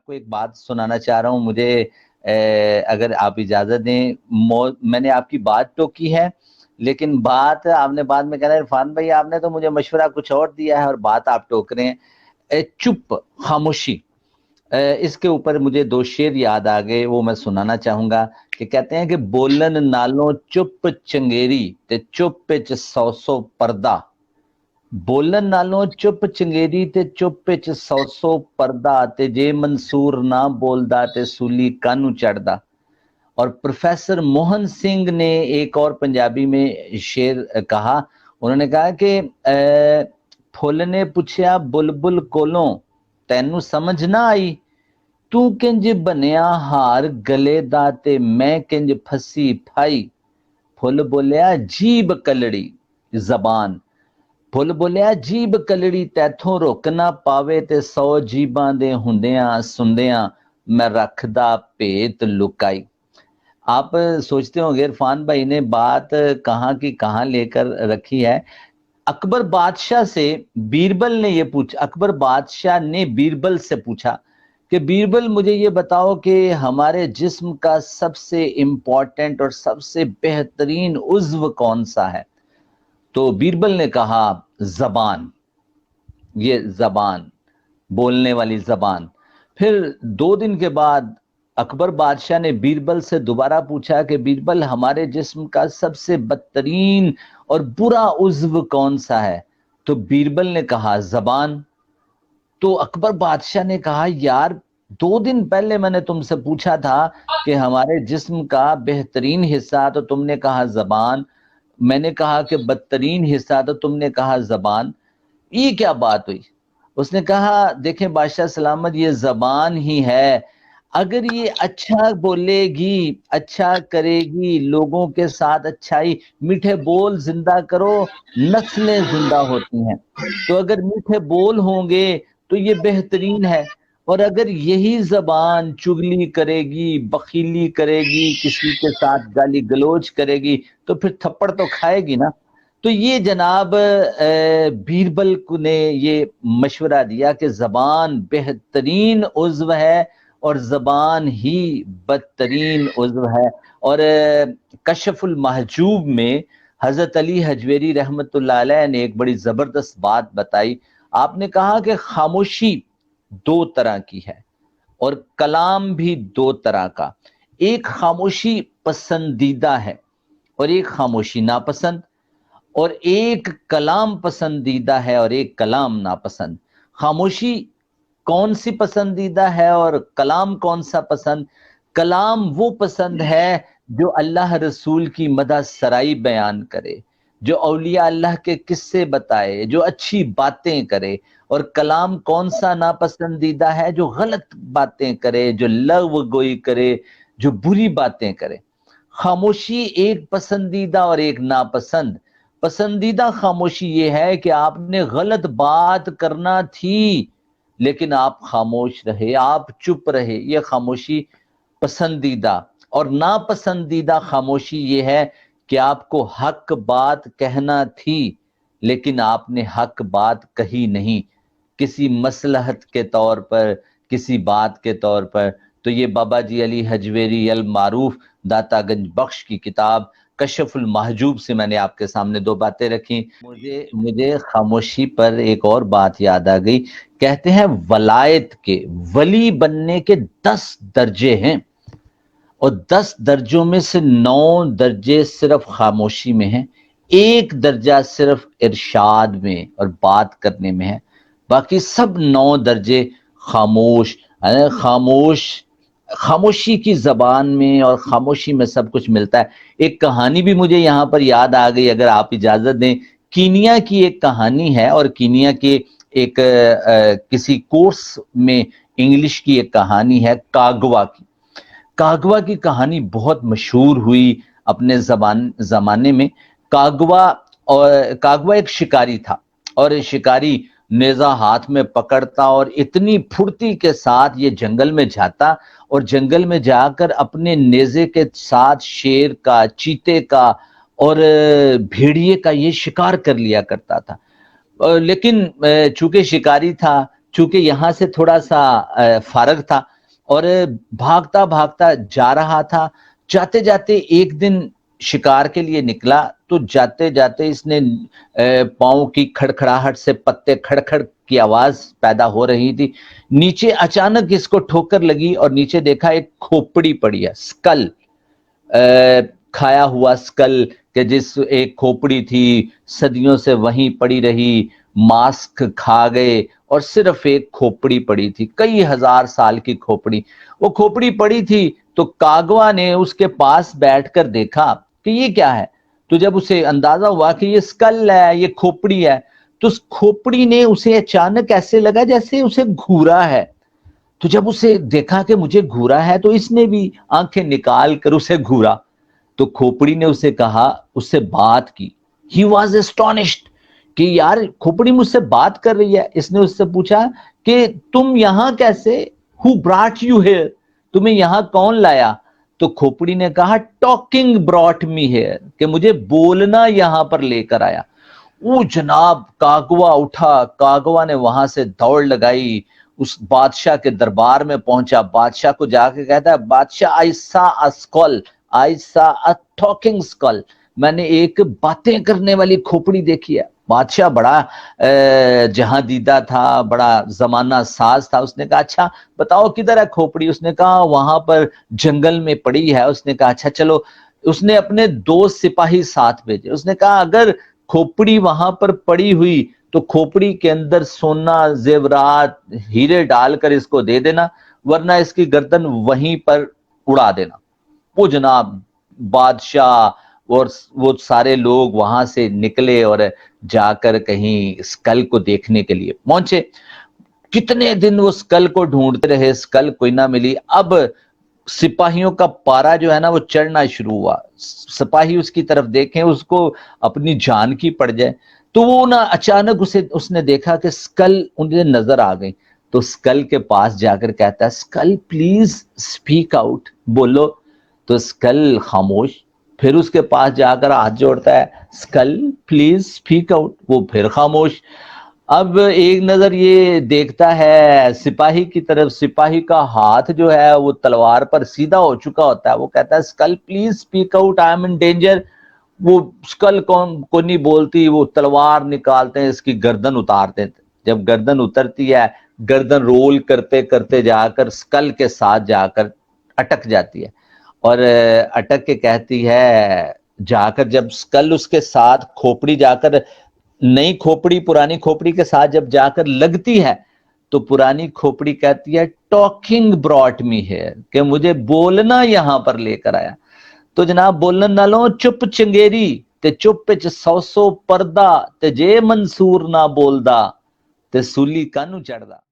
आपको एक बात सुनाना चाह रहा हूँ। मुझे अगर आप इजाजत दें, मैंने आपकी बात तो की है, लेकिन बात आपने बाद में कहना है इरफान भाई आपने तो मुझे मशवरा कुछ और दिया है और बात आप टोक रहे हैं। चुप, खामोशी, इसके ऊपर मुझे दो शेर याद आ गए, वो मैं सुनाना चाहूंगा। कि कहते हैं कि बोलन नालों चुप चंगेरी ते चुप च 100 पर्दा। बोलन नालों चुप चंगेरी ते चुप च 100 पर्दा, ते जे मंसूर ना बोलदा ते सूली कानू चढ़दा। और प्रोफेसर मोहन सिंह ने एक और पंजाबी में शेर कहा। उन्होंने कहा कि फुल ने पूछया बुलबुल कोलों तैनू समझ ना आई, तू किंज बनिया हार गले दा ते मैं किंज फसी फाई। फुल बोलिया जीब कलड़ी जबान, फुल बोलिया जीब कलड़ी तैथों रुक ना पावे, ते 100 जीबां दे हुंदियां सुंदियां मैं रखदा भेत लुकाई। आप सोचते होंगे इरफान भाई ने बात कहाँ की कहाँ लेकर रखी है। अकबर बादशाह से बीरबल ने ये पूछा, अकबर बादशाह ने बीरबल से पूछा कि बीरबल मुझे ये बताओ कि हमारे जिस्म का सबसे इंपॉर्टेंट और सबसे बेहतरीन उज्व कौन सा है। तो बीरबल ने कहा जबान, ये जबान, बोलने वाली जबान। फिर 2 दिन के बाद अकबर बादशाह ने बीरबल से दोबारा पूछा कि बीरबल हमारे जिस्म का सबसे बदतरीन और बुरा उज्व कौन सा है। तो बीरबल ने कहा जबान। तो अकबर बादशाह ने कहा यार 2 दिन पहले मैंने तुमसे पूछा था कि हमारे जिस्म का बेहतरीन हिस्सा, तो तुमने कहा जबान। मैंने कहा कि बदतरीन हिस्सा, तो तुमने कहा जबान। ये क्या बात हुई। उसने कहा देखें बादशाह सलामत, ये जबान ही है। अगर ये अच्छा बोलेगी, अच्छा करेगी, लोगों के साथ अच्छाई, मीठे बोल जिंदा करो, नस्लें जिंदा होती हैं। तो अगर मीठे बोल होंगे तो ये बेहतरीन है। और अगर यही जबान चुगली करेगी, बखीली करेगी, किसी के साथ गाली गलोच करेगी, तो फिर थप्पड़ तो खाएगी ना। तो ये जनाब बीरबल ने ये मशवरा दिया कि जबान बेहतरीन उज्व है और जबान ही बदतरीन उज्व है। और कशफुल महजूब में हजरत अली हजवेरी रहमतुल्लाह अलैह ने एक बड़ी जबरदस्त बात बताई। आपने कहा कि खामोशी 2 तरह की है और कलाम भी 2 तरह का। एक खामोशी पसंदीदा है और एक खामोशी नापसंद, और एक कलाम पसंदीदा है और एक कलाम नापसंद। खामोशी कौन सी पसंदीदा है और कलाम कौन सा पसंद। कलाम वो पसंद है जो अल्लाह रसूल की मदह सराई बयान करे, जो औलिया अल्लाह के किस्से बताए, जो अच्छी बातें करे। और कलाम कौन सा नापसंदीदा है, जो गलत बातें करे, जो लव गोई करे, जो बुरी बातें करे। खामोशी एक पसंदीदा और एक नापसंद। पसंदीदा खामोशी ये है कि आपने गलत बात करना थी लेकिन आप खामोश रहे, आप चुप रहे, ये खामोशी पसंदीदा। और नापसंदीदा खामोशी ये है कि आपको हक बात कहना थी लेकिन आपने हक बात कही नहीं, किसी मसलहत के तौर पर, किसी बात के तौर पर। तो ये बाबा जी अली हजवेरी अल मारूफ दातागंज बख्श की किताब कशफुल महजूब से मैंने आपके सामने 2 बातें रखी। मुझे मुझे खामोशी पर एक और बात याद आ गई। कहते हैं वलायत के, वली बनने के 10 दर्जे हैं और 10 दर्जों में से 9 दर्जे सिर्फ खामोशी में हैं, 1 दर्जा सिर्फ इरशाद में और बात करने में है। बाकी सब 9 दर्जे खामोश, खामोश, खामोशी की जबान में और खामोशी में सब कुछ मिलता है। एक कहानी भी मुझे यहाँ पर याद आ गई, अगर आप इजाजत दें। कीनिया की एक कहानी है और कीनिया के एक किसी कोर्स में इंग्लिश की एक कहानी है कागवा की। कागवा की कहानी बहुत मशहूर हुई अपने जमाने में। कागवा एक शिकारी था और शिकारी नेजा हाथ में पकड़ता और इतनी फुर्ती के साथ ये जंगल में जाता और जंगल में जाकर अपने नेजे के साथ शेर का, चीते का और भेड़िए का ये शिकार कर लिया करता था। लेकिन चूंकि शिकारी था, चूंकि यहाँ से थोड़ा सा फारग था, और भागता भागता जा रहा था। जाते जाते एक दिन शिकार के लिए निकला, तो जाते जाते इसने पाँव की खड़खड़ाहट से पत्ते खड़खड़ की आवाज पैदा हो रही थी। नीचे अचानक इसको ठोकर लगी और नीचे देखा एक खोपड़ी पड़ी है, स्कल, खाया हुआ स्कल, कि जिस एक खोपड़ी थी सदियों से वहीं पड़ी रही, मास्क खा गए और सिर्फ एक खोपड़ी पड़ी थी, कई हजार साल की खोपड़ी। वो खोपड़ी पड़ी थी तो कागवा ने उसके पास बैठकर देखा कि ये क्या है। तो जब उसे अंदाजा हुआ कि ये स्कल है, ये खोपड़ी है, तो उस खोपड़ी ने उसे अचानक ऐसे लगा जैसे उसे घूरा है। तो जब उसे देखा कि मुझे घूरा है, तो इसने भी आंखें निकाल कर उसे घूरा। तो खोपड़ी ने उसे कहा, उससे बात की। ही वॉज एस्टोनिश्ड कि यार खोपड़ी मुझसे बात कर रही है। इसने उससे पूछा कि तुम यहां कैसे, हु ब्रॉट यू हियर, तुम्हें यहां कौन लाया। तो खोपड़ी ने कहा, टॉकिंग ब्रॉट मी हियर, कि मुझे बोलना यहां पर लेकर आया। वो जनाब कागवा उठा, कागवा ने वहां से दौड़ लगाई, उस बादशाह के दरबार में पहुंचा, बादशाह को जाके कहता है, बादशाह आई सा अ स्कल, आई सा अ टॉकिंग स्कल, मैंने एक बातें करने वाली खोपड़ी देखी है। बादशाह बड़ा जहां दीदा था, बड़ा जमाना साज था। उसने कहा, अच्छा बताओ किधर है खोपड़ी। उसने कहा, वहां पर जंगल में पड़ी है। उसने कहा, अच्छा चलो। उसने अपने 2 सिपाही साथ भेजे। उसने कहा, अगर खोपड़ी वहां पर पड़ी हुई तो खोपड़ी के अंदर सोना, जेवरात, हीरे डालकर इसको दे देना, वरना इसकी गर्दन वहीं पर उड़ा देना। वो जनाब बादशाह और वो सारे लोग वहां से निकले और जाकर कहीं स्कल को देखने के लिए पहुंचे। कितने दिन वो स्कल को ढूंढते रहे, स्कल कोई ना मिली। अब सिपाहियों का पारा जो है ना वो चढ़ना शुरू हुआ। सिपाही उसकी तरफ देखें, उसको अपनी जान की पड़ जाए। तो वो ना अचानक उसने देखा कि स्कल उन्हें नजर आ गई। तो स्कल के पास जाकर कहता है, स्कल प्लीज स्पीक आउट, बोलो। तो स्कल खामोश। फिर उसके पास जाकर हाथ जोड़ता है, स्कल प्लीज स्पीक आउट, वो फिर खामोश। अब एक नजर ये देखता है सिपाही की तरफ, सिपाही का हाथ जो है वो तलवार पर सीधा हो चुका होता है। वो कहता है, skull please speak out, I am in danger. वो स्कल कौन को नहीं बोलती, वो तलवार निकालते हैं, इसकी गर्दन उतारते हैं। जब गर्दन उतरती है, गर्दन रोल करते करते जाकर स्कल के साथ जाकर अटक जाती है। और अटक के कहती है, जाकर जब स्कल उसके साथ खोपड़ी जाकर, नई खोपड़ी पुरानी खोपड़ी के साथ जब जाकर लगती है, तो पुरानी खोपड़ी कहती है, टॉकिंग ब्रॉट मी हियर, कि मुझे बोलना यहां पर लेकर आया। तो जनाब बोलन नालों चुप चंगेरी, ते चुप च 100 पर्दा, ते जे मंसूर ना बोलदा, ते सूली कानू चढ़दा।